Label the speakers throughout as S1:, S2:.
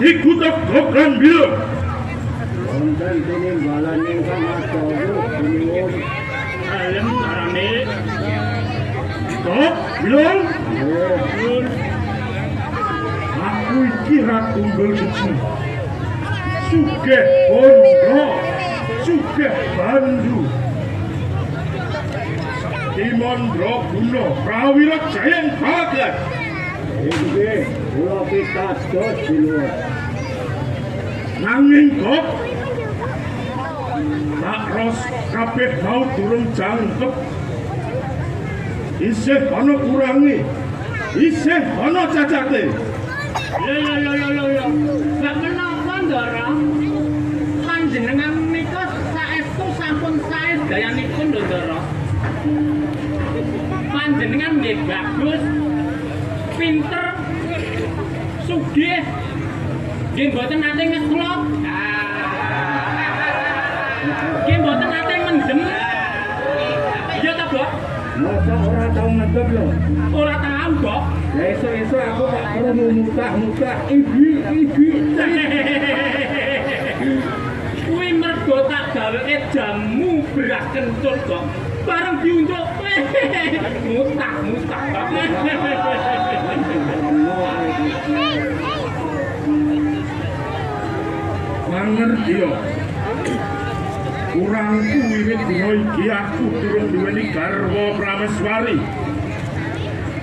S1: Adikku tegukan bilang
S2: konten penimbalan yang sama jauh bingung
S1: ayam karame kok bilang aku iki ratu tunggal suci sugih bondo sugih bandu Dimondro Guno prawira jayang bagat
S2: ini pulau kita dos di luar
S1: nanging kok tak ros kabeh mau durung jangkep isih ana kurangi isih ana cacate
S3: ya gak menapa ndara panjenengan menika saestu sampun sae dayanipun ndara panjenengan nggih bagus pinter sugih nggih mboten nate ngeslok nggih mboten nate mendem iya ta Bok
S2: masa ora tau ngedep lho
S3: ora tahu Bok
S2: ya esuk-esuk aku gak perlu muntah-muntah iki
S3: kuwi mergo tak gaweke jamu beras kencur Bok bareng diunjuk mutah
S1: mangerti yo kurangku wiwit dina iki aku durung duweni garwa prameswari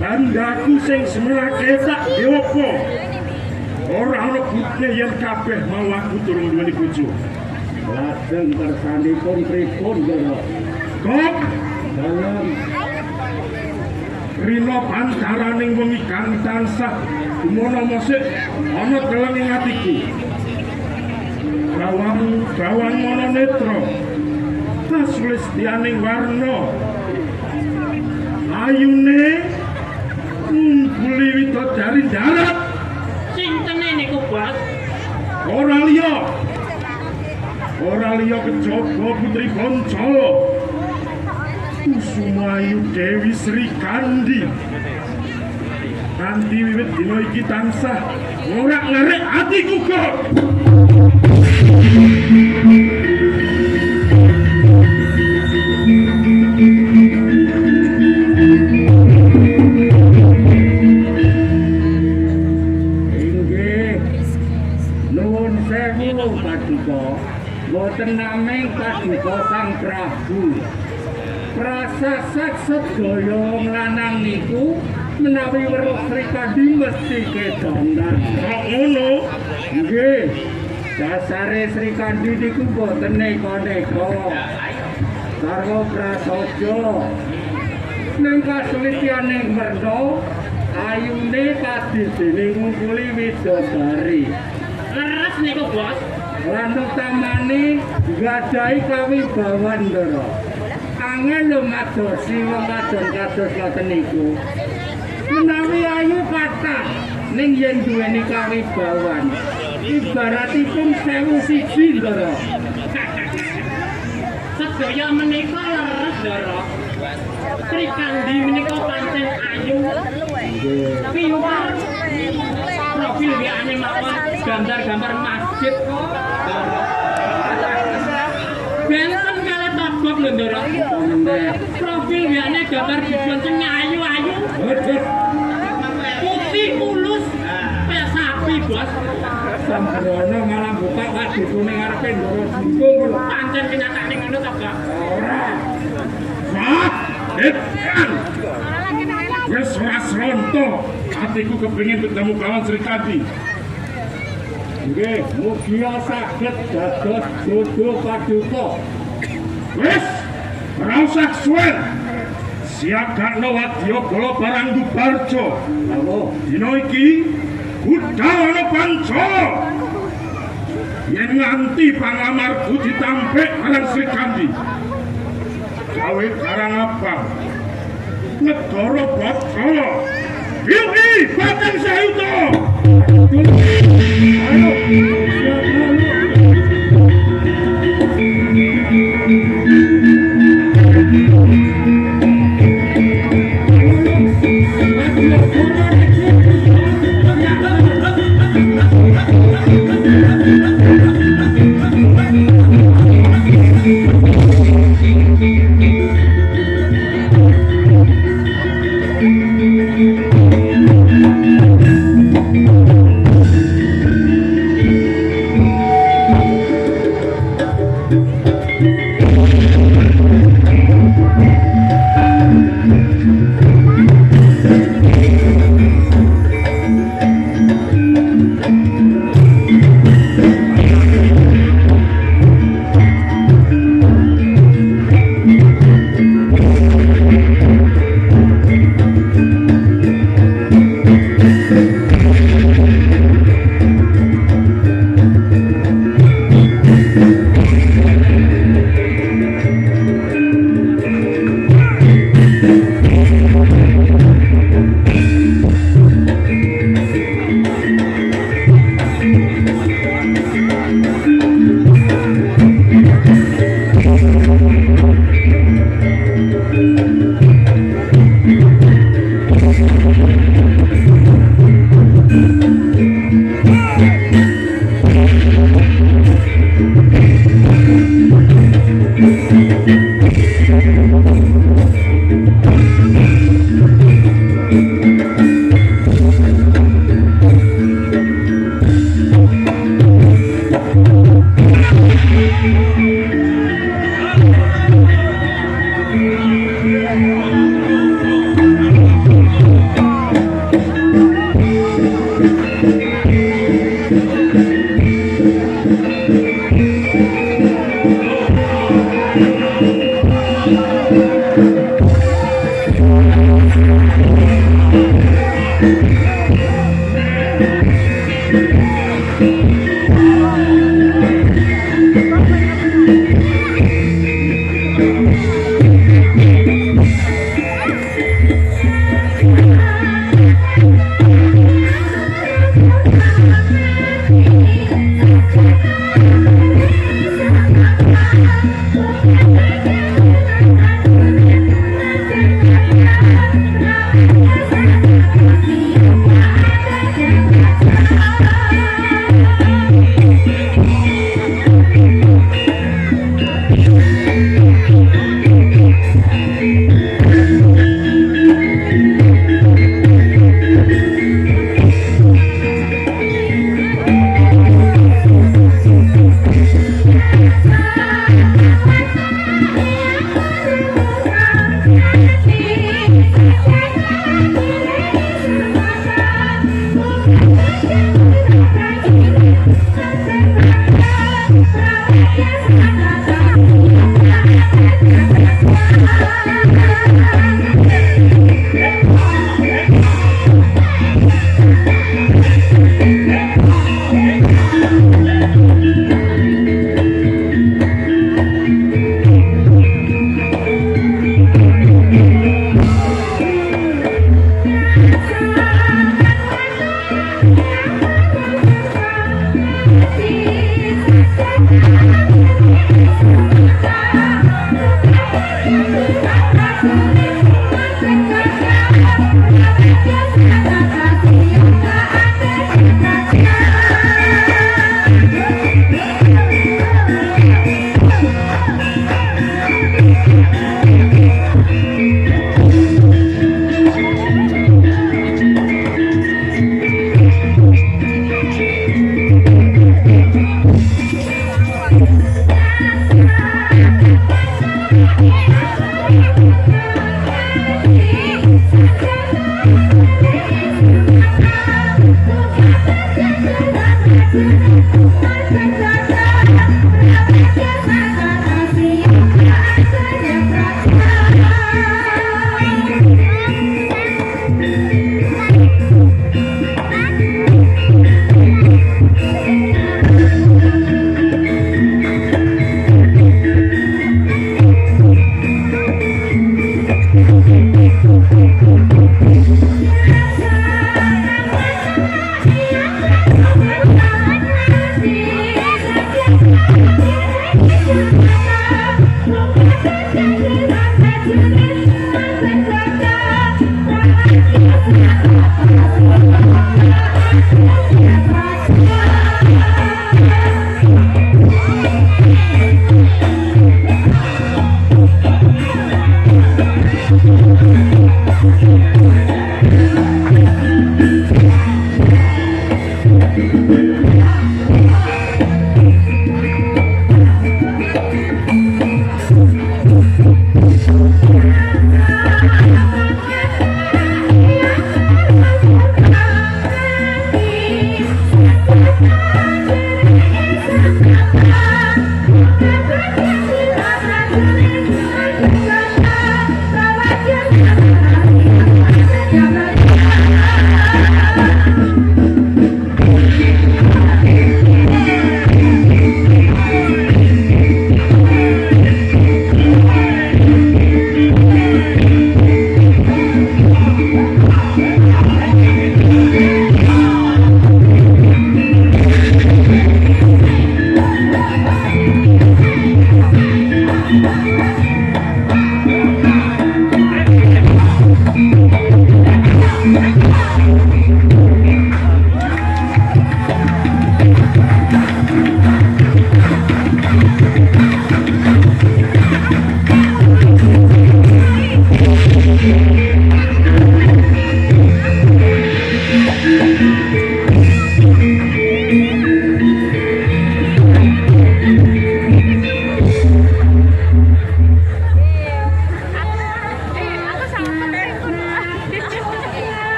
S1: tandhaku sing semelake tak diopo ora ana bukti yen kabeh mau aku durung duweni bojo
S2: lajeng kersanipun pripun Ndara
S1: kok
S2: dalam
S1: rina pantaraning wengi kang tansah gumono mosik ana deleng ing atiku bawang mono netra kasulistianing warna ayune ngumpuli widodari darat
S3: sintene niku Bos
S1: ora liya kejaba putri Boncala Kusumayu Dewi Sri Kandi kanthi wiwit dina iki tansah ngorak-ngarik atiku kok
S2: menika boten namung paduka Sang Prabu. Prasasat sedaya wong lanang niku menawi weruh Srikandi mesti kedangan.
S1: Kok ngono?
S2: Nggih. Dasare Srikandi niku boten neka-neka. Sarwa prasaja. Ning kasulitane merna ayune kadidene ngungkuli widodari.
S3: Leres niku, Bos.
S2: Lan utamane gadahi kawibawan ndara. Angel lho madosi wong wadon kados ngoten niku. Menawi ayu kathah ning yen duweni kawibawan ibaratipun 1001 ndara.
S3: Sedaya menika leres, Ndara. Srikandi menika pancen ayu. Pinter. Profil wiane mawon gambar-gambar masjid. Benten kali tabok lho, Ndara. Profil wiane gambar dijual sing ayu-ayu. Putih mulus. Kayak sapi, Bos.
S2: Sambrono malah buka wadikune ngarepe ndara jungkung lho.
S3: Pancen kenyataane ngono ta, Pak?
S2: Ora.
S1: Wah, edan. Wes ras ronto. Hatiku kepingin ketemu kawan Srikandi.
S2: Nggih, mugi saged dados jodoh paduka.
S1: Wes, ora usah suwer. Siagakno wadya bala barang Dubarjo.
S2: Lho,
S1: Dina iki budal ana panca. Yen nganti pangamarku ditampik marang Srikandi. Gawe karang apa? Negara Bathara. Yuki, Batang Sayuta.
S2: ayo,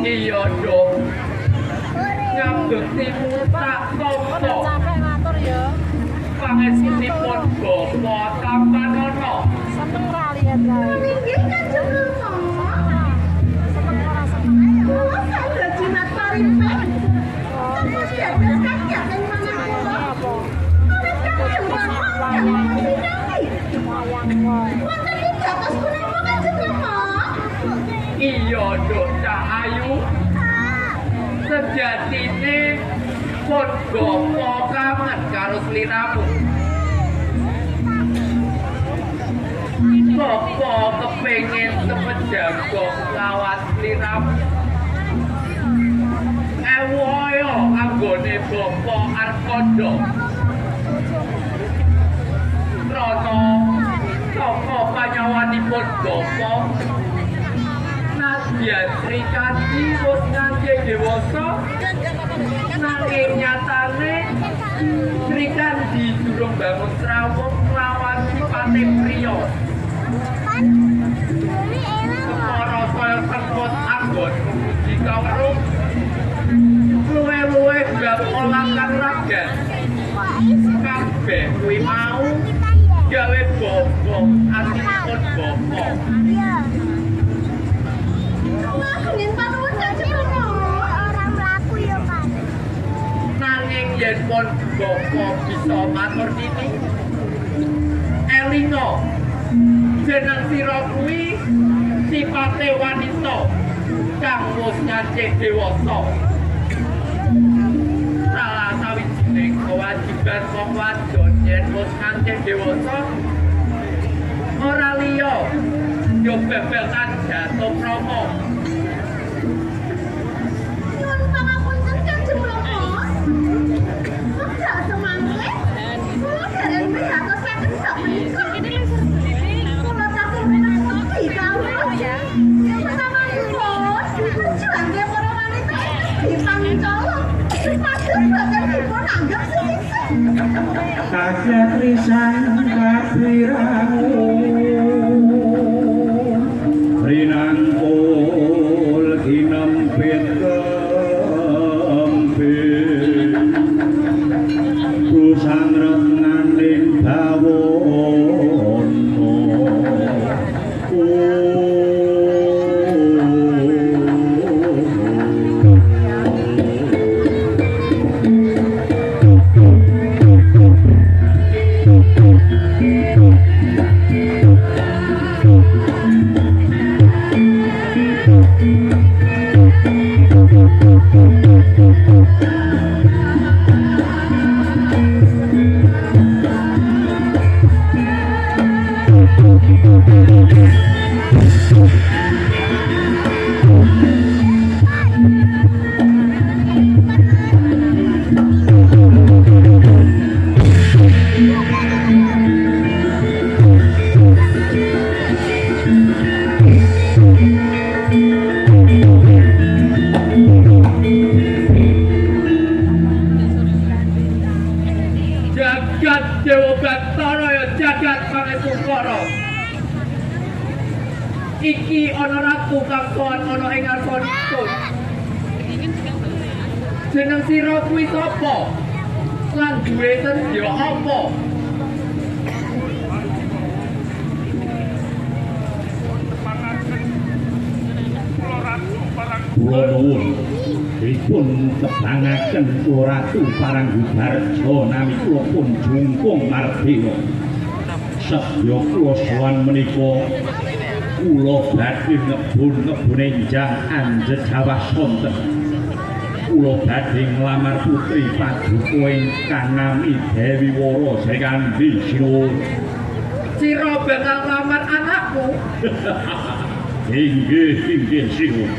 S3: Iya dong. Ngabektimu tak tompo. Pangesunipun bapa Tampanono.
S4: Seneng ra lihat gawe.
S5: Nggih Kanjeng Rama.
S4: Seneng ora seneng.
S5: Kula saged jimat parimpek.
S4: Oh,
S5: Terus dados kakek ing manah kula.
S4: apa?
S5: Awit Kanjeng Rama yang sinami.
S4: Wayang wae.
S5: Wonten ing dados punapa Kanjeng Rama?
S3: Iya dong Cahayu. Sejatine pun bapa kangen karo sliramu. Bapa kepengin sepejago lawan sliramu. Ewoyo anggone bapa Arkondo. Rono saka panyawanipun bapa Nadyan Srikandi wis nganjing dewasa nanging nyatane Srikandi durung bangun srawung lawan sipate priya. Separa saya sengkut anggon memuji kaweruh luwe-luwe gak olakan raga kabeh kuwi mau gawe bobo asinipun bobo.
S5: Kula kenging panuwun Kanjeng Rama.
S4: Orang mlaku ya, Pak.
S3: Nanging yen pun bobo bisa matur nini elinga jeneng sira kuwi sipate wanita kang wis nganjing dewasa. Salah sawijining kewajiban wong wadon yen wis nganjing dewasa ora liya yo bebel-bebelan jatuh promo.
S5: Nyuwun pangapunten Kanjeng Rama. Wekdal semangke kula dereng piyatosaken sapunika. Kula saking menangi kawula. Yang pertama kula diperjuangke para wanita di Pancala. Supados boten dipun anggap sisih.
S2: Kakek risan kapiramu rinangkul kinempit kempit kusangret nganding bawono
S3: Jagat Dewa Batara ya jagat Pangesukara. Iki ana ratu kang sowan ana ing arsanipun. Jeneng sira kuwi sapa? Lan duwe sedya apa?
S2: Kula nuwun dipun tebangaken Kula Ratu Paranggubarjo nami kula pun jungkung mardina. Sedya kula sowan menika kula badhe ngebun-ngebune njang anjejawah sonten. Kula badhe nglamar putri paduka ingkang nami Dewi Wara Srikandi sinuwun.
S3: Sira bakal nglamar anakku?
S2: Inggih sinuwun.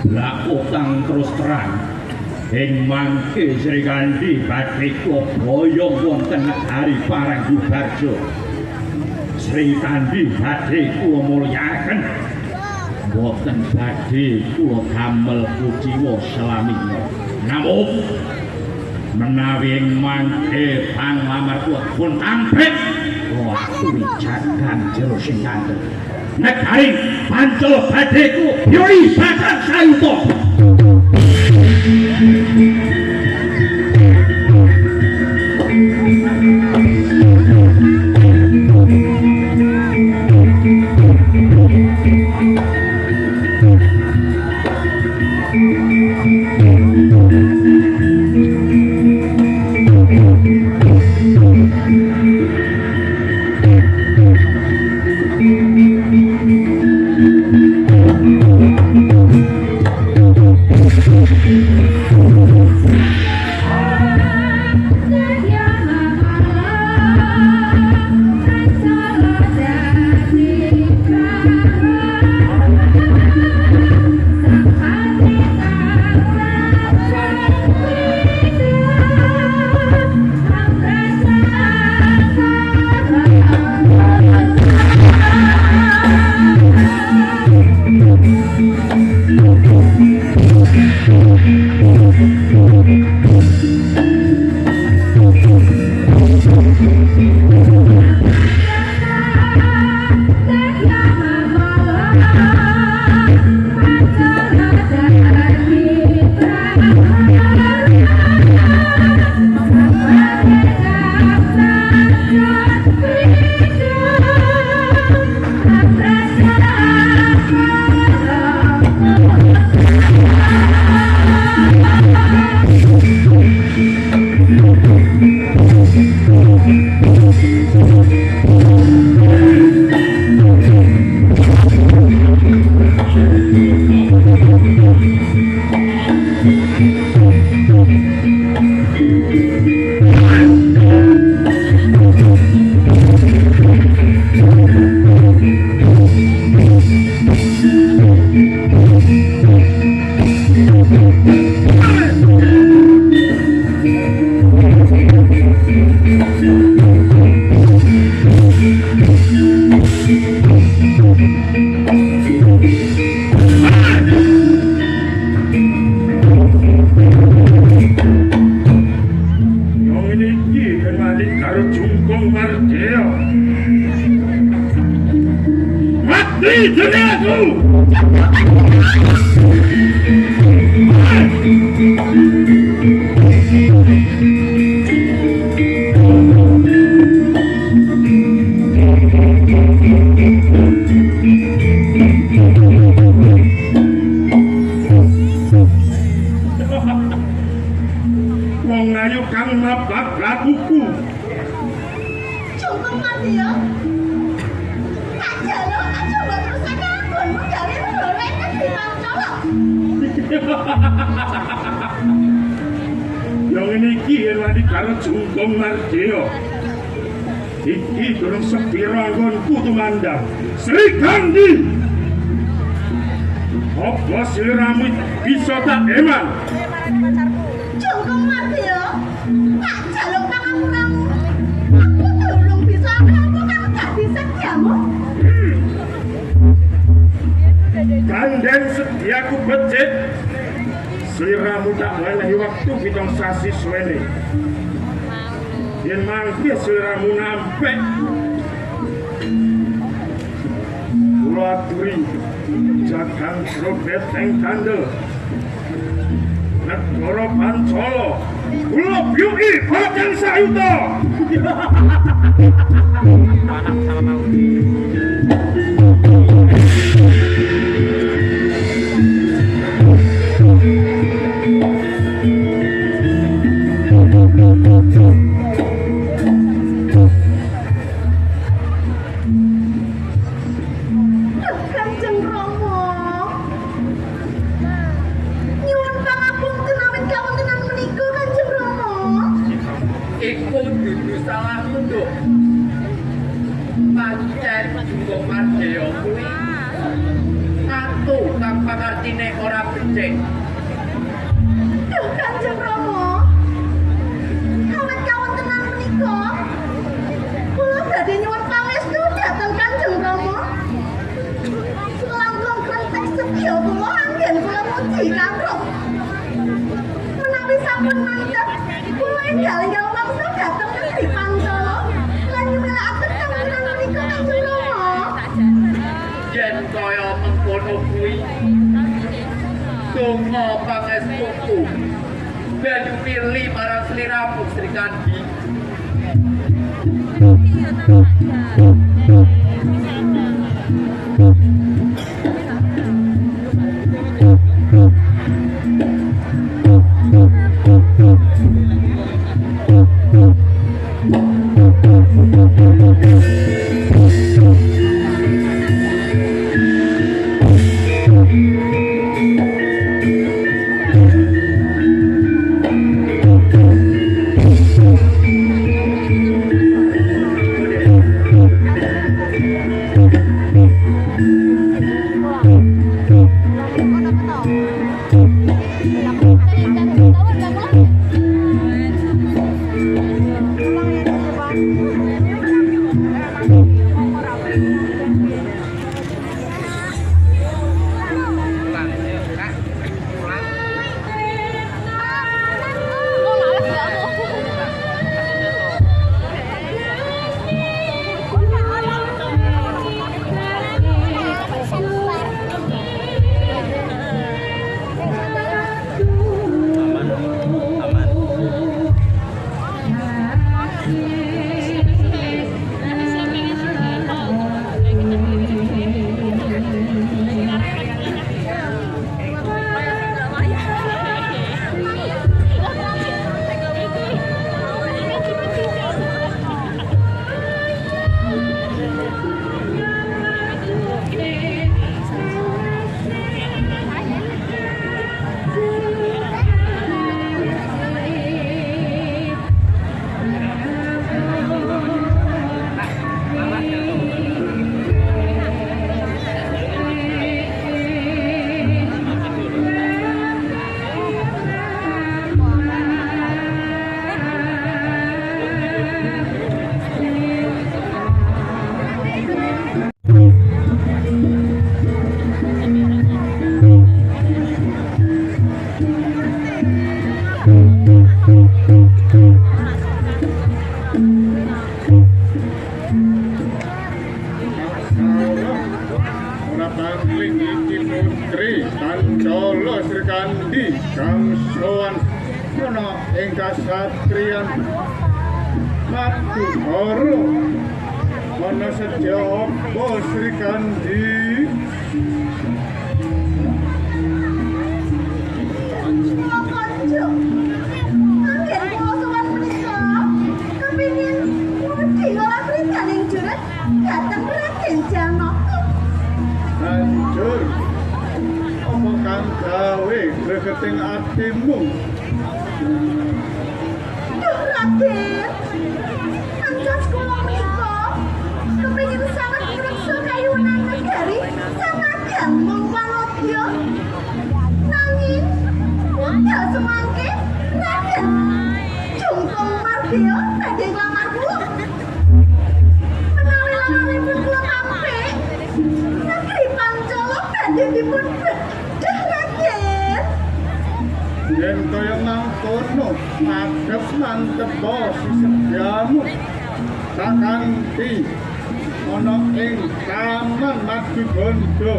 S2: Lah utang terus terang ing mangke Srikandi badhe kula boyong wonten negari Paranggubarjo. Srikandi badhe kula mulyakaken boten badhe kula damel kuciwa salamina. Namung menawi ing mangke panglamar kula pun ampit kula aturi jagan jero sing kandel. Negari Pancala badhe kula biori badan sayuta.
S1: Yang ini yen wani karo Jungkong Margeo. Iki durung sepiro anggonku tumandang. Sri Kandi. Apa sliramu bisa tak eman?
S5: Jungkong Margeo. Tak jaluk pangapuramu. Aku durung bisa kamu kamu tak bisa diamu.
S1: Kandeng setiaku becik. Sliramu tak menehi waktu pitong sasi suwene. Yen mangke sliramu nampek. Kula aturi jagang robet ing kandel. Negara Pancala. Kula byuki Bajang Sayuta.
S3: Anak sama mau. Iku dudu salahmu nduk. Pancen Jungkong Margeo kuwi atu tanpa artine ora becik.
S5: Duh Kanjeng Rama. Kawan-kawan tenan menika. Kula badhe nyuwun pangestu dhateng Kanjeng Rama. Langkung krentek setya kula anggen kula muji kangrup. Menawi sampun mantep, kula enggal-enggal wangsul dhateng Negeri Pancala lan nyuwèlakaken kawanan menika Kanjeng Rama.
S3: Yen kaya mengkono kuwi donga pangestuku banyu pilih marang sliramu Sri Kandi.
S6: Pancala Sri Kandi kang sowan ana ing kasatriyan Madukara ana sedya apa Sri Kandi?
S5: Kula kanca. Anggen kula sowan menika kepengin wedi kala pritaning juret dhateng Raden Janaka.
S6: Hancur apa kang gawe gregeting atimu?
S5: Duh Raden, anjas kula menika kepengin sanget ngreksa kayunan negari sanadyan mung wanodya. Nanging wekdal semangke Raden Jungkung Mardya badhe nglamar kula. Menawi lamaripun kula apik, negeri Pancala badhe dipun bedah Raden.
S6: Yen kaya mangkono madhep mantepa sesediamu sakanthi ana ing Taman Madukara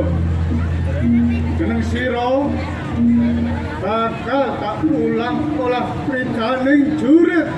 S6: jeneng sira bakal tak ulang olah pritaning jurit.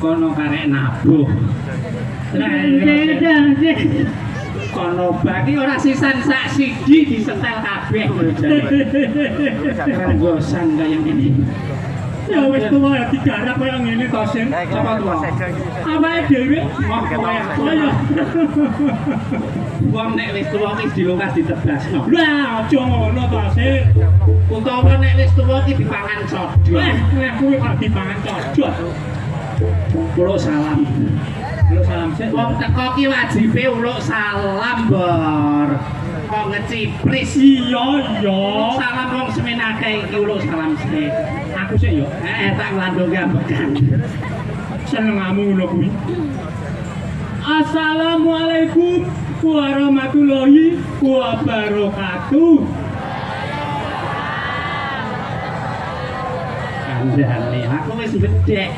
S3: Kono karek nabuh. Kono bagi ora sisan sak siji disetel kabeh. Gosan kaya ngene. Ya wis tuwa digarap kaya ngene to Sing. Apa tuwa? Awake dhewe kok kaya. Wong nek wis tuwa wis dilungkas ditebasno. Lah aja ngono to Sing. Utawa nek wis tuwa iki dipangan codot. Nek kuwi kok dipangan codot. Uluk salam. Uluk salam sik. Wong teko ki wajibe uluk salam, Bor. Kok ngecipris. Iya. Salam wong semenake iki uluk salam sik. Aku sik yo. Tak nglandung gambekan. Senengamu ngono kuwi. Assalamualaikum warahmatullahi wabarakatuh. Kandhane aku wis bedhek.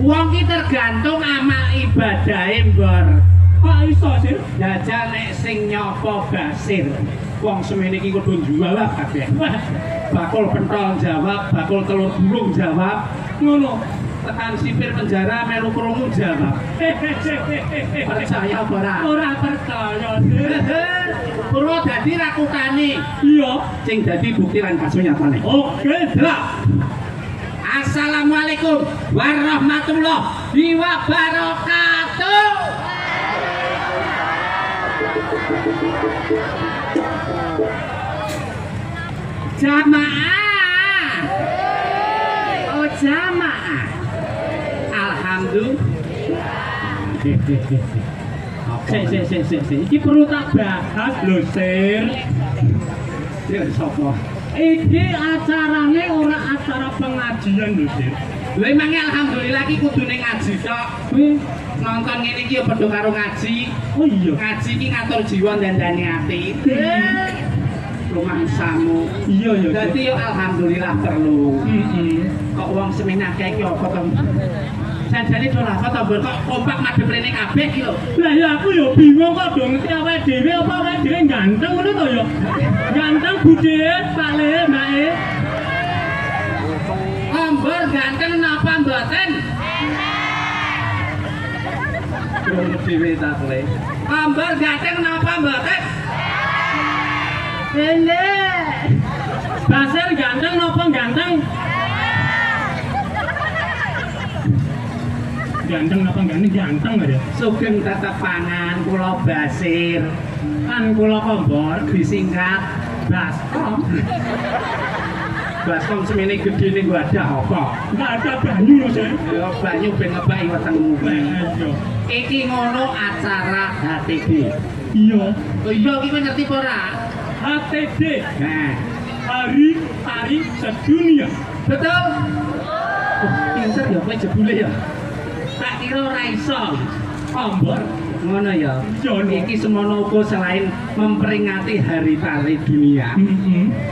S3: Wong ki tergantung amal ibadahe, Mbor. Kok iso sih? Jajal nek sing nyopo Basir. Wong semene iki kudu jawab kabeh. Bakul pentol jawab, bakul telur gulung jawab. Ngono. Tekan sipir penjara melu krungu jawab. Percaya apa ora? Ora percaya. Kulo dadi rakutane. Iya, sing dadi bukti lan kasunyatane. Oke, delok. Assalamualaikum warahmatullahi wabarakatuh. Jamaah. Oh, jamaah. Alhamdulillah. Iki perlu tak bahas lho, Sir. Ya sapa? Iki acarane ora acara pengajian lho, Sir. Lha emang alhamdulillah iki kudune ngaji tok. Kuwi nonton ngene iki ya padha karo ngaji. Oh iya. Ngaji iki ngatur jiwa dandani ati. Rumangsamu. Iya ya. Dadi yo alhamdulillah perlu. Kok wong semenake iki apa to? Sajane ora apa to, kok kompak madhep rene kabeh iki lho. Lah ya aku yo bingung kok do ngerti awake dhewe apa awake dhewe ganteng ngono to ya. Ganteng budhe, Pak Le, Mbak E. Ambor ganteng napa mboten? Krungu dhewe ta kowe. Ambor ganteng napa mboten? Ele. Basir ganteng napa ganteng? Ganteng apa ganteng? Ganteng aja. Sugeng tetep pangan kula Basir. Kan kula Kombor disingkat Baskom. Baskom semene gedene gua ada apa? Enggak ada banyu lho, Sir. Ya banyu ben ngebaki wetengmu. Iki ngono acara HTD. Iya. Oh iya iki ngerti apa ora? HTD. Nah, Hari Tari Sedunia. Betul? Oh, pinter ya kowe jebule ya. Tak kira ora iso. Ambor ngono ya. Iki semono uga selain memperingati Hari Tari Dunia.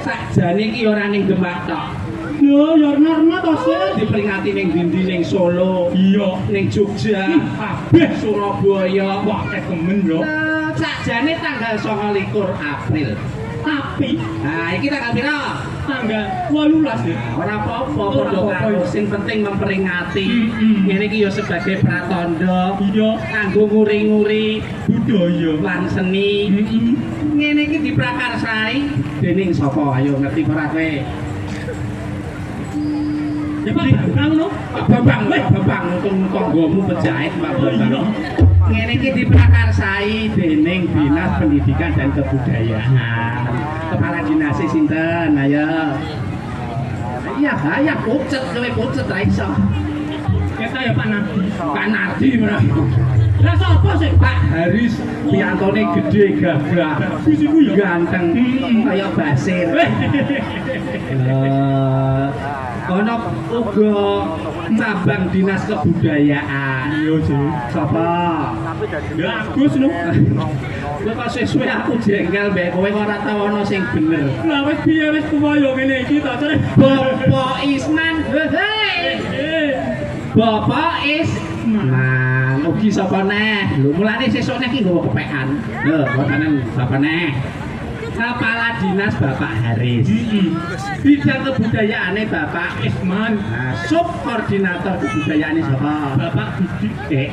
S3: Sakjane iki ora ning Demak tok. Yo, ya norma to, Sir. Diperingati ning ndi ning Solo. Iya, ning Jogja, kabeh Surabaya. Wah, kemen lho. Sakjane tanggal 29 April. Tapi, nah iki tanggal pira? Tanggal 18 ya. Ora apa-apa, padha karo sing penting memperingati. Ngene iki ya sebagai pratandha. Iya, kanggo nguri-nguri budaya lan seni. Ngene iki diprakarsai dening sapa? Ayo ngerti ora kowe? Ya Pak Bambang no? Pak Bambang untung tanggamu penjahit Pak Bambang. Ngene iki diprakarsai dening Dinas Pendidikan dan Kebudayaan. Kepala Dinas sinten? Ayo. Iya, pucet kowe pucet ra iso. Kita ya Pak Nardi. Pak Nardi mana? Lah sapa sih Pak Haris? Piantone gede gagah. Sisiku ya ganteng kaya Basir. Ono uga cabang Dinas Kebudayaan. Iya, Sih. Sapa? Ya Agus lho. Kowe kok sesuai aku jengkel mbek kowe ora tau ana sing bener. Lah wis piye wis tuwa yo ngene iki to, Sih. Bapak Isman. Hei. Bapak Isman. Ugi sapa neh? Lho mulane sesuk nek iki nggawa kepekan. Lho, boten sapa neh? Kepala Dinas Bapak Haris. Bidang kebudayaane Bapak Isman. Nah, subkoordinator kebudayaane sapa? Bapak Didi.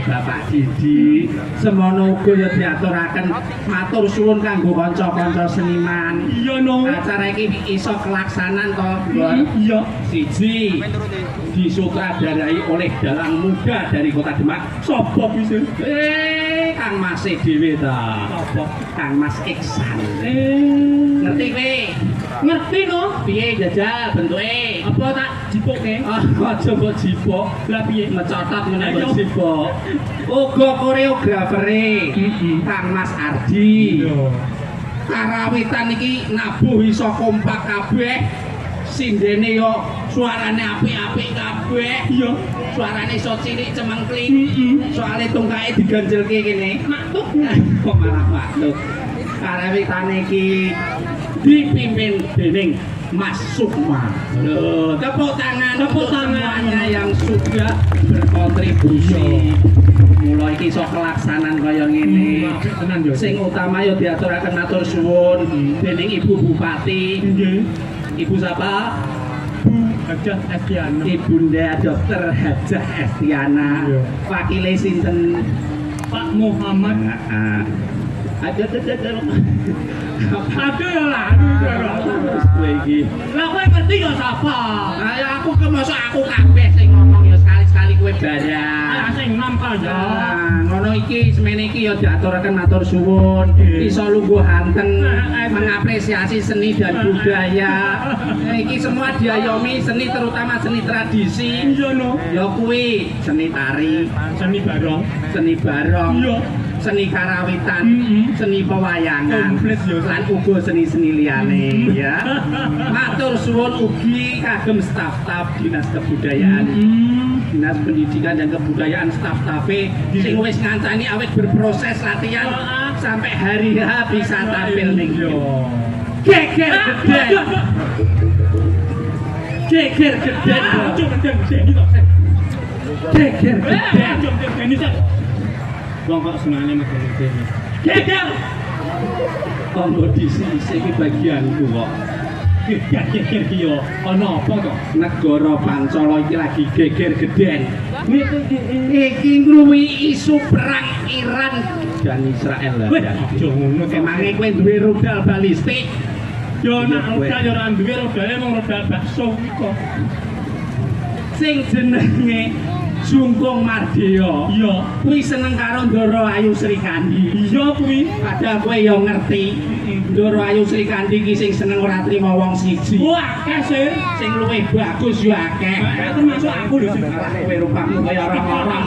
S3: Bapak Didi. Semono uga ya diaturaken matur suwun kanggo kanca-kanca seniman. Iya no. Acara iki iso kelaksanan to, Iya. Siji disutradarai oleh dalang muda dari Kota Demak. Sopo bisa? Kang Mas dhewe ta. Sopo? Kang Mas Iksan. Ngerti kowe? Ngerti no? Piye jajal bentuke? Apa tak jipoke? Aja kok jipok. Lah piye ngecotot ngene kok jipok. Uga koreografere Kang Mas Ardi. Karawitan iki nabuh iso kompak kabeh. Sindene yo suarane apik-apik kabeh. Iya. Suarane iso cilik cemengkling. Soale tungkae diganjelke kene. Matuk. Kok malah matuk. Karawitane iki dipimpin dening Mas Sukma. Loh, tepuk tangan semuanya yang sudah berkontribusi. Mulai iki iso kelaksanan kaya ngene. Sing utama yo diaturaken matur suwun dening Ibu Bupati. Ibu siapa? Bu Hajah Estiana. Ibunda Dokter Hajah Estiana. Wakile sinten? Pak Muhammad. Ada ya lah. Lah kowe ngerti ya sapa? Ya aku mosok aku kabeh sing ngomong ya sekali-sekali kowe barang. Sing nom kaya. Ngono iki semene iki ya diaturaken matur suwun. Iso lungguh anteng mengapresiasi seni dan budaya. Iki semua diayomi seni terutama seni tradisi. Iya no. Ya kuwi seni tari, seni barong, iya. Seni karawitan, seni pewayangan, lan uga seni-seni liyane ya. Matur suwun ugi kagem staf-staf Dinas Kebudayaan, Dinas Pendidikan dan Kebudayaan staf-stafe sing wis ngancani awet berproses latihan sampai hari H bisa tampil ning yo. Geger geden. Geger geden. Geger geden. Wong kok senane megene. Geger. Kanggo disi-isi iki bagianku kok. Geger ki yo ana apa kok? Negara Pancala iki lagi geger geden. Iki ngruwi isu perang Iran dan Israel lah. Aja ngono. Kemange kowe duwe rudal balistik. Yo nek rudal yo ora duwe rudale mung rudal bakso kok. Sing jenenge Jungkung Mardeo. Iya. Kuwi seneng karo Ndoro Ayu Srikandi. Iya kuwi. Padahal kowe yo ngerti. Ndoro Ayu Srikandi iki sing seneng ora trima wong siji. Wah, akeh sih. Sing luwih bagus yo akeh. Termasuk aku lho sing kowe rupamu kaya orang-orang.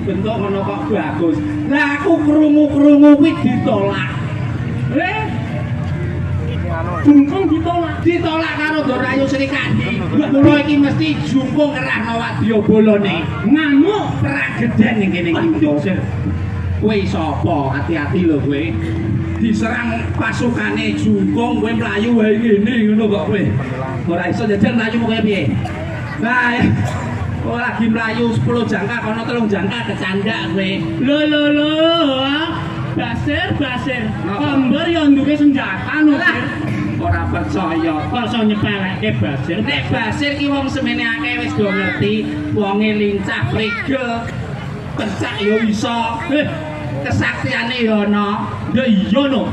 S3: Bentuk ngono kok bagus. Lah aku krungu-krungu kuwi ditolak. Jungkung ditolak karo Ndoro Ayu Srikandi. Mula iki mesti Jungkung kerahno Wadyabala ngamuk perang geden ning kene iki. Kowe sapa? Hati-hati lho kowe. Diserang pasukane Jungkung kowe mlayu wae ngene ngono kok kowe. Ora iso jajan mlayumu kaya piye? Nah, oh lagi mlayu 10 jangka kono 3 jangka kecandak kowe. Lho. Basir. Komber yo nduwe senjata lho. Ora percaya, kok iso nyepelekke Basir. Nek Basir ki wong semene akeh wis do ngerti, wonge lincah prigel. Pencak yo iso. Kesaktiane yo ana. Ya iya no.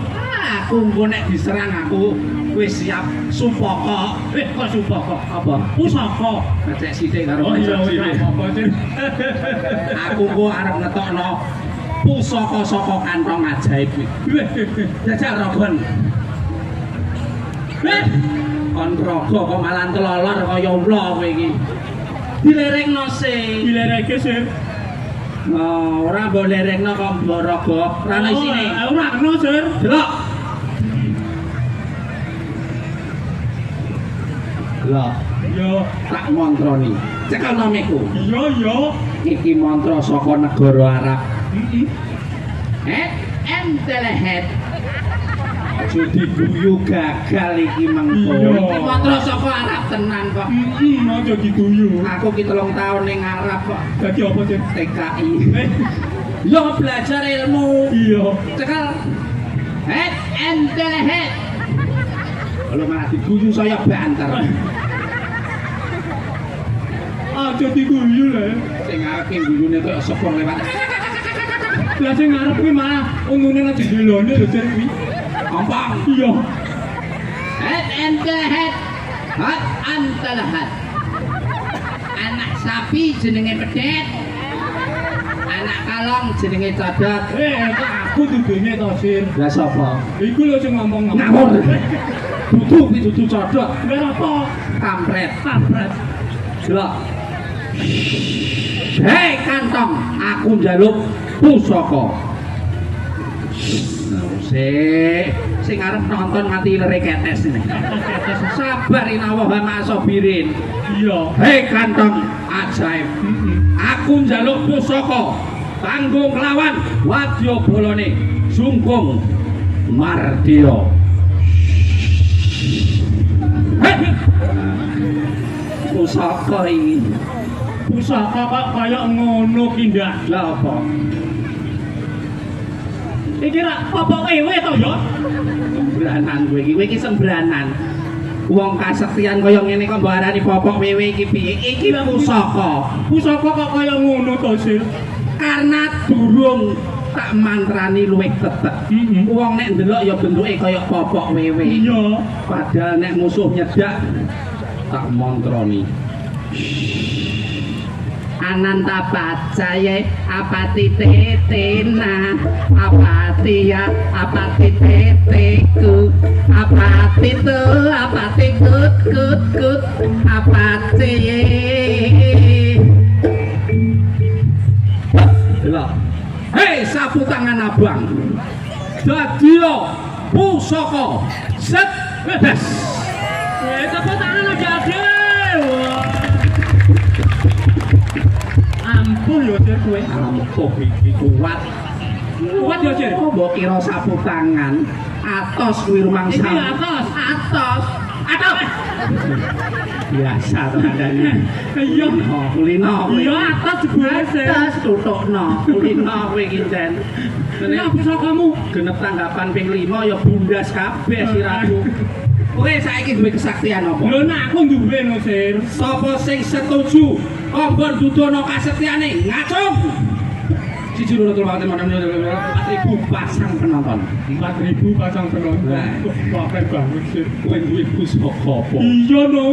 S3: Aku engko nek diserang aku wis siap supaka. Kok supaka? Apa? Pusaka. Cek sithik karo apa sih? Aku engko arep ngetokno pusaka saka kantong ajaib kuwi. Jajal rogon. Kon rogo kok malah telolor kaya ula kowe iki. Dilerekno sih. Dilereke sih. Oh, ora mbok lerekno kok mbok rogo. Ora ana isine. Ora kena, Sir. Delok. Delok. Yo, tak montroni. Cekel nomeku. Iya. Iki mantra saka negara Arab. Entelehet. Jadi guyu gagal iki mengko. Iki mantra saka Arab tenan kok. Aja diguyu. Aku ki 3 tahun ning Arab kok. Dadi apa sih? TKI. Yo belajar ilmu. Iya. Cekel. Head and the head. Kalau malah diguyu saya banter.
S2: Aja diguyu lho.
S3: Sing ngarepe guyune kaya sepur lewat.
S2: Lah sing ngarep kuwi malah unune nang jendelane lho Jar kuwi.
S3: Gampang.
S2: Iya.
S3: Head and the head. Head and the head. Anak sapi jenenge pedet. Anak kalong jenenge codot.
S2: Aku dudune to Sir.
S3: Lah sapa?
S2: Iku lho sing ngomong.
S3: Ngawur. Dudu kuwi dudu codot.
S2: Lha apa?
S3: Kampret.
S2: Kampret.
S3: Delok. Hei kantong, aku njaluk pusaka. Sing arep nonton mati lere ketes ini. Sabar inawah ma sabirin.
S2: Iya.
S3: Hei kantong ajaib. Aku njaluk pusaka kanggo nglawan wadya bolone Sungkung Mardya. Hei. Pusaka iki.
S2: Pusaka kok kaya ngono ki ndak.
S3: Lah apa?
S2: Iki ra popok wewe to ya?
S3: Sembranan kowe iki sembranan. Wong kasektian kaya ngene kok mbok arani popok wewe iki piye? Iki pusaka.
S2: Pusaka kok kaya ngono to Sir?
S3: Karena durung tak mantrani luwih tetek. Wong nek ndelok ya bentuke kaya popok wewe.
S2: Iya.
S3: Padahal nek musuh nyedak tak mantrani. Ananta pacaye apati tetena apati ya apati teteku apati tu apati kut kut kut apati delok hei sapu tangan abang dadio pusaka set bebas
S2: Sapu tangan aja dhewe. Ampun lho Sir kowe.
S3: ampuh iki kuat
S2: Kuat ya Sir.
S3: mbok kira sapu tangan atos kuwi rumangsa
S2: Iki atos.
S3: atos biasa to kandhane
S2: Iya.
S3: kulino
S2: Iya atas jebule Sir.
S3: atos tutukno kulino kowe iki jan
S2: Ini pusakamu.
S3: genep tanggapan ping 5 ya bundas kabeh siraku kowe saiki duwe kesaktian apa
S2: Lho nek aku duwe no Sir.
S3: sapa sing setuju kompor dudono kasetyane ngacung siji loro telu papat lima enam 4.000 pasang penonton
S2: 4.000 pasang penonton.
S3: Nah.
S2: Wah, banget Sir.
S3: kowe duwe pusaka apa
S2: Iya no.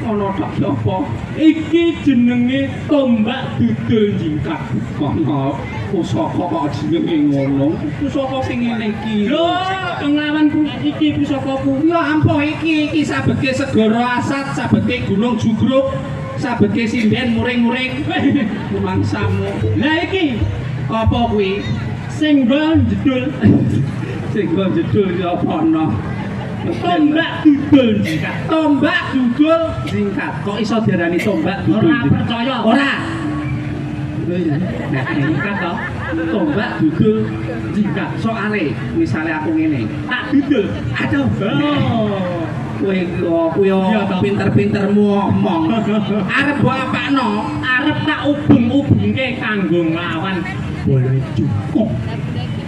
S3: kono tok sapa
S2: Iki jenenge tombak dudul jingkat.
S3: kono pusaka kok jenenge ngono pusaka sing ngene iki
S2: Lho, nglawan iki pusakaku.
S3: ya ampuh iki sabetke segara asat sabetke gunung jugruk sabetke sinden muring-muring rumangsamu
S2: Lah iki
S3: apa kuwi
S2: senggol jedul.
S3: sing kok jedul iki apa ana
S2: Tombak dudul jingkat.
S3: tombak dudul singkat kok iso diarani tombak dudul
S2: Ora percaya.
S3: ora nah singkat to tombak dudul singkat soale misale aku ngene
S2: Tak dudul.
S3: aduh
S2: Oh.
S3: kowe
S2: Iya, toh.
S3: pinter-pintermu omong arep mbok apakno
S2: Arep tak ubung-ubungke kanggo nglawan boleh cukup.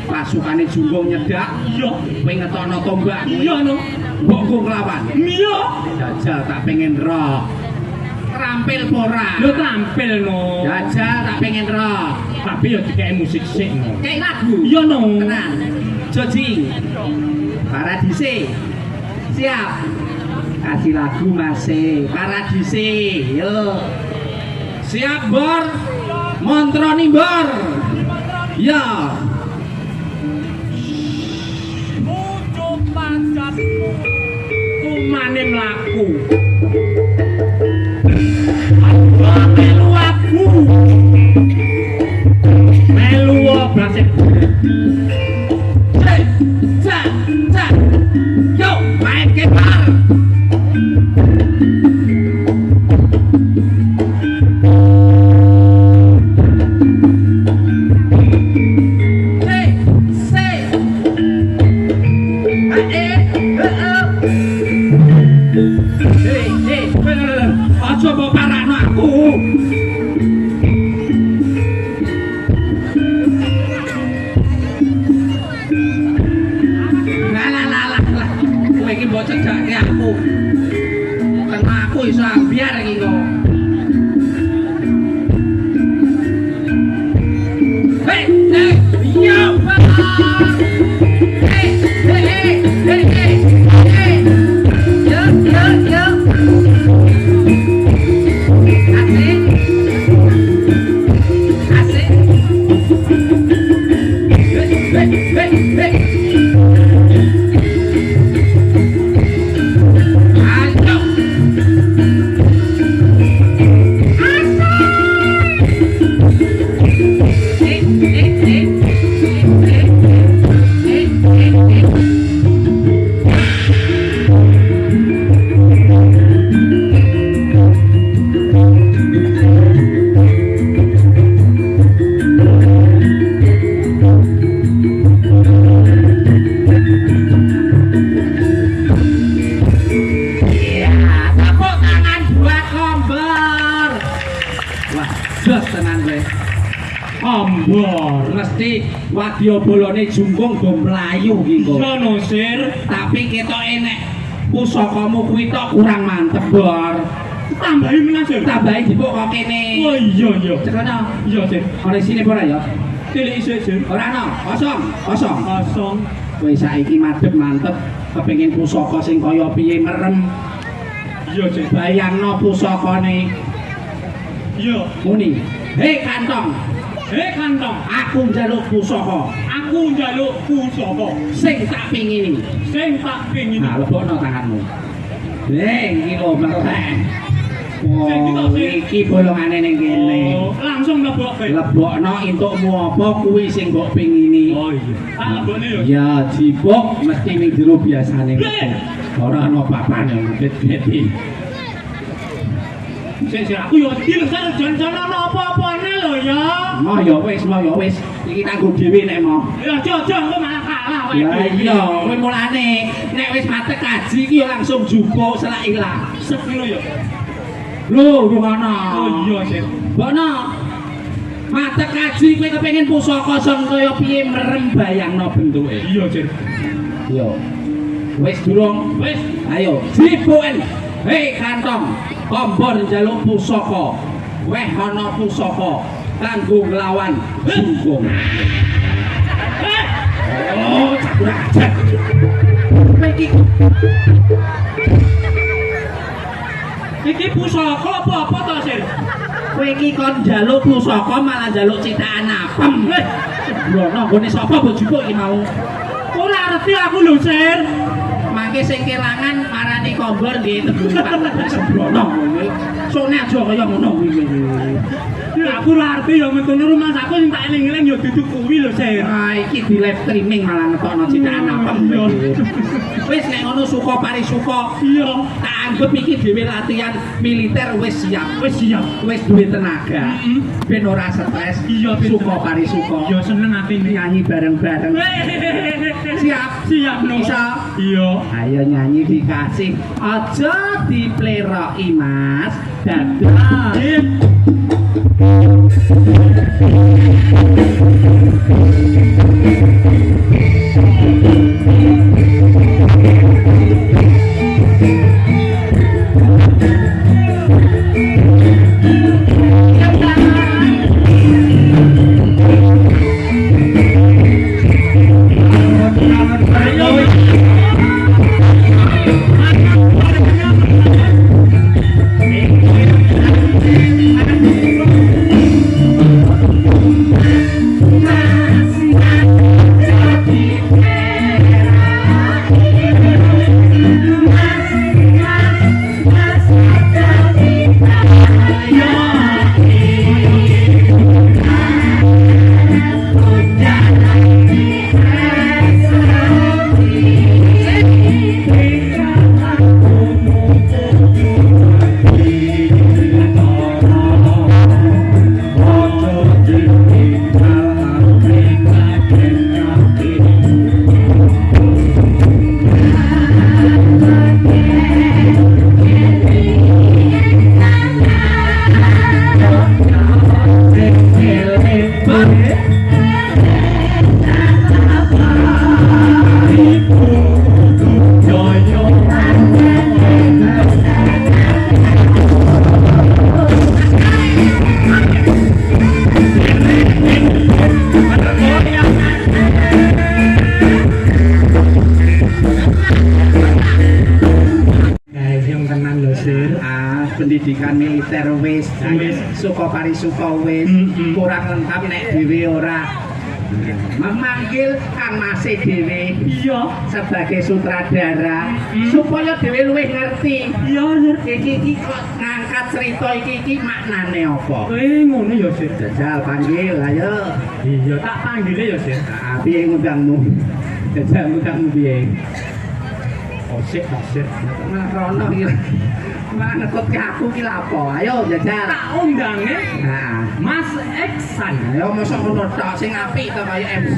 S3: pasukane jungkung nyedak
S2: Iya.
S3: kowe ngetokno tombak
S2: Iya no.
S3: mbok go nglawan
S2: Iya.
S3: jajal tak pengen roh terampil pora
S2: Lho tampil no.
S3: jajal tak pengen roh
S2: Tapi ya dikek musik sik no.
S3: kayak lagu
S2: Iya no.
S3: tenang jojing paradise siap kasih lagu masih paradise yo siap bor montroni bor ya
S2: Kumane mlaku. Melu aku. Melu obrase.
S3: cek cek cek yo main kepar ambiar iki kok. Hei, yo. Hei. Yo. Asik. Hey. Ambor mesti wadya bolone jungkung do mlayu iki kok.
S2: Sono sir.
S3: Tapi ketoke nek pusakamu kuwi tok kurang mantep, Bor.
S2: Tambahi meneh sir.
S3: Tambahi dipuk kok kene.
S2: Oh iya.
S3: Cekono.
S2: Iya sir.
S3: Ora sini ora ya?
S2: Tilik isih sir.
S3: Ora ana, kosong.
S2: Kosong.
S3: Kowe saiki madhep mantep kepengin pusaka sing kaya piye merem.
S2: Iya sir.
S3: Bayangno pusakane.
S2: Iya.
S3: Muni. Hei kantong, aku njaluk pusaka.
S2: Aku njaluk pusaka.
S3: Sing tak pingini. Nah, lebokno tanganmu. Iki lho melek. Oh, iki bolongane ning kene.
S2: Langsung lebok.
S3: Lebokno entukmu apa kuwi sing mbok pingini.
S2: Oh iya. Tak lebokne ya.
S3: Ya, jipuk mesti ning jero biasane gitu. Ora ana papane gede-gede.
S2: Sik aku yo dilek jan-jan ana apa-apane lho ya.
S3: Mau ya wis. Iki tanggung dhewe nek mau.
S2: Ya aja engko malah kalah wae.
S3: Ya iya, kowe mulane nek wis matek kaji iki ya langsung jupuk selak ilang.
S2: Sep ngono ya.
S3: Lho, gimana?
S2: Oh iya, Sir.
S3: Bono. Matek kaji kowe kepengin pusaka sing kaya piye merem bayangno bentuke.
S2: Iya, Sir.
S3: Yo. Wis durung?
S2: Wis.
S3: Ayo, jipuken. Hei kantong, kombor njaluk pusaka. Weh ana pusaka kanggo nglawan jungkung. Oh, kurang ajar.
S2: Iki pusaka apa to, Sir?
S3: Kowe iki kon njaluk pusaka malah njaluk citakan apem. Brono nggone sapa bojoku iki mau?
S2: Ora ngerti aku lho, Sir.
S3: Mangke sing kelangan marani kombor nggih tebulukan sembrono kowe. Sone aja kaya ngono kuwi.
S2: Aku ora ngerti ya metune rumah saku sing tak eling-eling ya duduk kuwi lho, Sir.
S3: Ah iki di live streaming malah ngetokno citakan apem. Wis nek ngono suka parisuka.
S2: Iya.
S3: Tak anggap iki dhewe latihan militer wis siap. Wis duwe tenaga. Ben ora stres.
S2: Iya,
S3: suka parisuka.
S2: Ya seneng atine
S3: Nyanyi bareng-bareng.
S2: Siap no.
S3: Bisa.
S2: Iya.
S3: Ayo nyanyi dikasih. Aja dipleroki Mas. Dadah. militer wis, suka parisuka wis, kurang lengkap nek dhewe ora memanggil Kang Mas dhewe sebagai sutradara supaya dhewe luwih ngerti. Iki kok ngangkat cerita iki maknane apa?
S2: Ngono ya, Sir.
S3: Jajal panggil ayo.
S2: Iya, tak panggile ya, Sir.
S3: Piye ngundangmu? Jajal ngundangmu piye?
S2: Osik, Sir.
S3: Malah rono iki. Malah nekut ke aku ki lha apa? Ayo jajal.
S2: Tak undange
S3: Nah,
S2: Mas Eksan.
S3: ayo mosok ngono tok sing apik to kaya MC.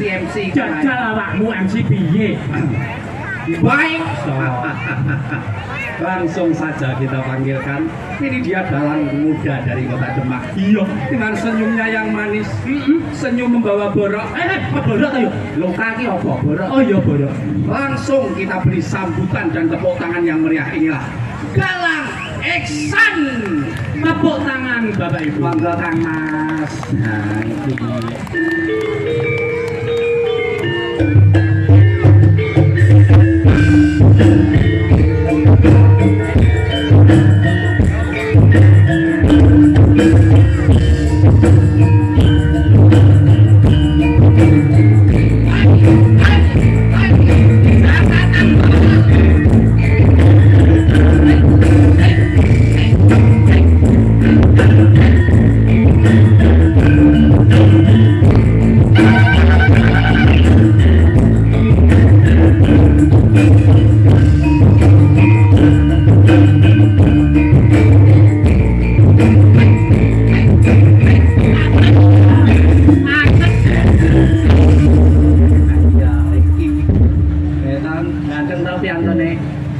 S2: Jajal awakmu MC piye?
S3: Baik.
S7: Langsung saja kita panggilkan. Ini dia dalang muda dari kota Demak.
S2: Iya.
S7: Dengan senyumnya yang manis, senyum membawa borok.
S2: Borok ayo.
S3: Luka ki apa? Borok.
S2: Oh iya, borok.
S7: Langsung kita beri sambutan dan tepuk tangan yang meriah. Inilah Galang Eksan.
S2: Tepuk tangan Bapak Ibu.
S3: Monggo Kang Mas. Nah, iki.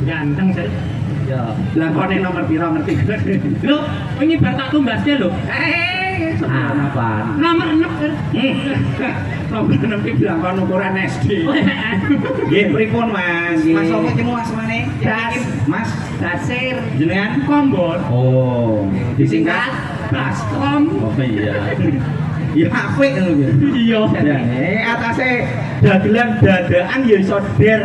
S2: Ganteng, Sir.
S3: Ya, lakone nomor piro ngerti?
S2: Lho, wingi bar tak tumbasnya lho.
S3: Apa?
S2: Nomor 6, Sir.
S3: Nomor 6 ki lakon ukuran SD.
S7: Nggih, pripun Mas?
S3: Nggih.
S7: Mas apa ki asmane? Mas
S3: Dasir
S7: jenengan?
S2: Kombon.
S7: Oh,
S3: disingkat
S2: Baskom.
S7: Oh iya. Ya apik ngono ya.
S2: Iya.
S7: Atase dagelan dadaan ya iso der.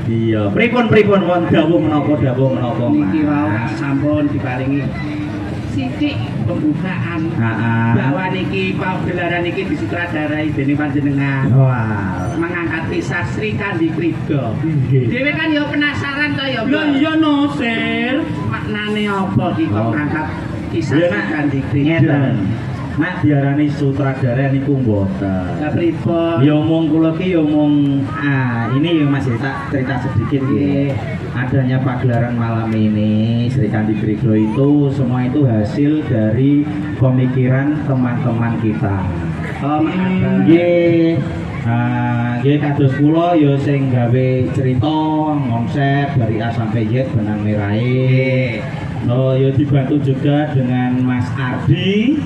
S7: Iya, pripun won dawuh menapa
S3: niki wau
S7: Mas.
S3: sampun diparingi sithik pembukaan.
S7: Heeh.
S3: Bahwa niki pagelaran niki disutradarai dening panjenengan.
S7: Wah.
S3: Mengangkat kisah Sri Kandi Krida.
S2: Nggih.
S3: Dhewe kan ya penasaran to ya.
S2: Lho iya no, Sir.
S3: Maknane apa iki kok
S7: Oh.
S3: ngangkat kisah
S7: Lha
S3: Sri
S7: nak
S3: Kandi Krida?
S7: ngeten. Nak diarani sutradara niku mboten.
S3: Lah pripun?
S7: Ya mung kula ki ya mung ini ya Mas tak cerita sedikit
S3: Nggih.
S7: Adanya pagelaran malam ini Sri Kandi Krida itu semua itu hasil dari pemikiran teman-teman kita.
S3: Oh,
S7: Nggih. Nggih kados kula ya sing gawe cerita konsep dari A sampai Z benang merahe. Oh ya dibantu juga dengan Mas Ardi,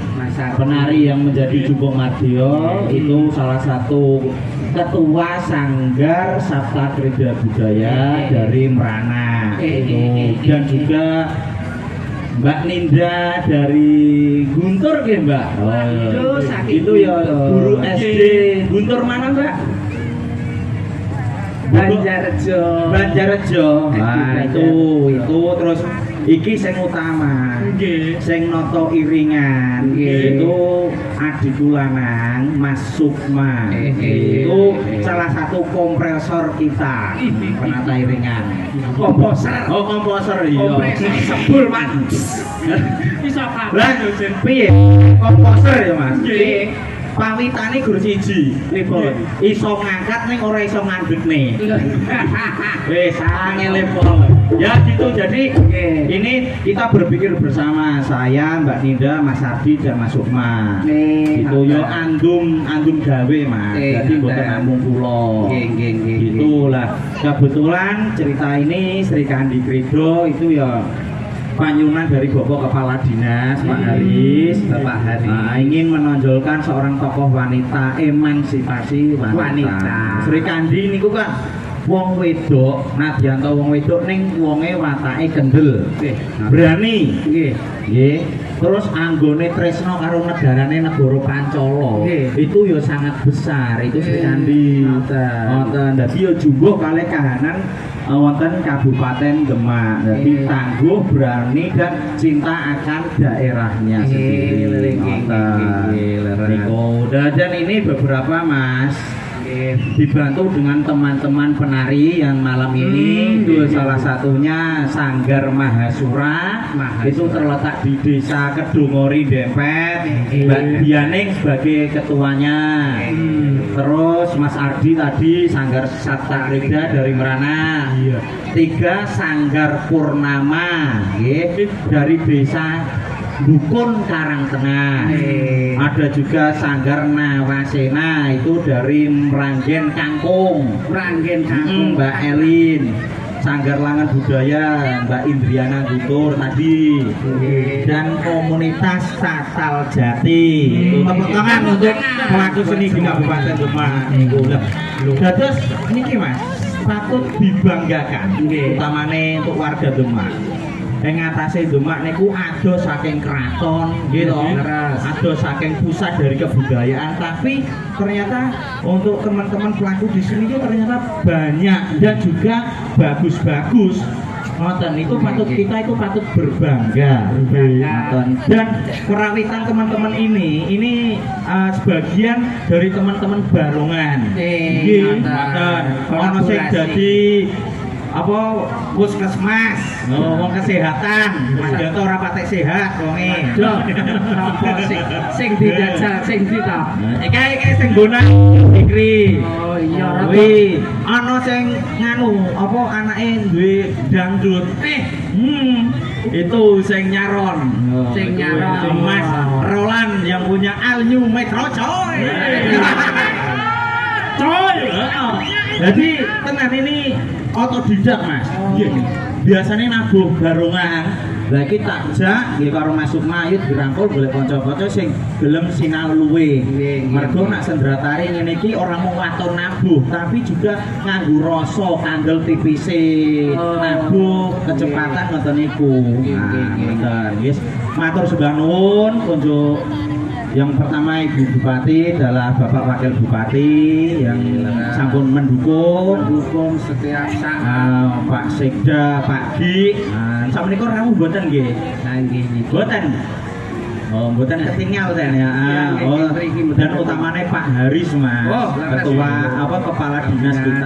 S7: penari yang menjadi Jumbo Mardiono itu salah satu ketua Sanggar Sabta Krida Budaya dari Merana itu, dan juga Mbak Ninda dari Guntur ya Mbak.
S3: Waduh, saking
S7: Itu ya
S3: Guntur.
S7: guru SD Guntur mana Mbak? Banjarjo. Nah itu terus iki sing utama.
S2: Nggih.
S7: Sing noto iringan
S3: Nggih.
S7: itu adikku lanang Mas Sukma. Itu salah satu kompresor kita penata iringan.
S3: komposer.
S7: Oh komposer iya.
S3: Kompresor sebul man.
S2: Iso kabeh
S7: Lah
S2: lho, Sir.
S7: piye? Komposer ya Mas.
S2: Nggih.
S7: Pawitane guru siji.
S2: Nggih.
S7: Iso ngangkat ning ora iso ngandutne. Wes angel pol. Ya gitu. Jadi ini kita berpikir bersama saya, Mbak Ninda, Mas Ardi dan Mas Sukma. Gitu yo andum gawe Mas. Jadi mboten namung kula. Itulah kebetulan cerita ini Sri Kandi Krida itu ya panyunan dari Bapak Kepala Dinas Pak Haris.
S3: Bapak Haris.
S7: Nah, ingin menonjolkan seorang tokoh wanita, emansipasi wanita. Sri Kandi niku kan wong wedok, nadyan to wong wedok ning wonge watake kendel. Berani.
S3: Nggih.
S7: Nggih. Terus anggone tresno karo negarane negara Pancala. Itu ya sangat besar itu Sri Kandi. Ngoten. Dadi ya jumbuh kalih kahanan wonten Kabupaten Demak. Jadi tangguh, berani dan cinta akan daerahnya sendiri. Niku. Dan ini beberapa Mas dibantu dengan teman-teman penari yang malam ini itu salah satunya Sanggar Mahasura itu terletak di Desa Kedungori Dempet, Mbak Dianing sebagai ketuanya, terus Mas Ardi tadi Sanggar Sabta Krida dari Merana, 3 Sanggar Purnama dari Desa Dukun Karangtengah, ada juga Sanggar Nawasena itu dari Meranggen Kangkung, Mbak Elin, Sanggar Langan Budaya Mbak Indriana Gutur tadi, dan komunitas Tatal Jati. Tepuk tangan untuk pelaku seni di Kabupaten Demak. Terus niki Mas patut dibanggakan, utamane untuk warga Demak. Ing atase Demak niku ado saking keraton gitu, ado saking pusat dari kebudayaan, tapi ternyata untuk teman-teman pelaku di sini itu ternyata banyak dan juga bagus-bagus. Ngoten itu patut kita itu patut berbangga. Dan kerawitan teman-teman ini sebagian dari teman-teman Balongan. Nggih, ngoten. Ono sing dadi apa puskesmas, wong kesehatan, Mas Janto ora patek sehat wonge. Sing dijajal sing kita. Iki sing bonak Fikri. Oh iya, kuwi ana sing nganu apa anake duwe dangdut. Itu sing nyaron. Mas Roland yang punya All New Metro Coy. Jadi tenan ini otodidak Mas. Biasanya nabuh barongan. Lah iki tak jak nggih karo Mas Sukmayut dirangkul golek kanca-kanca sing gelem sinau luwe. Mergo nak sendratari ngene iki ora mung waton nabuh, tapi juga nganggo rasa kandel tipise. Nabuh kecepatan ngoten niku. Nah, wis matur sembah nuwun kunjuk. Yang pertama Ibu Bupati adalah Bapak Wakil Bupati yang sampun mendukung setiap saat, Pak Sekda, Pak Di. Sampai niku ramu mboten nggih. Mboten. Oh, mboten ketinggal ten ya. Dan utamanya Pak Haris Mas, ketua apa kepala dinas kita.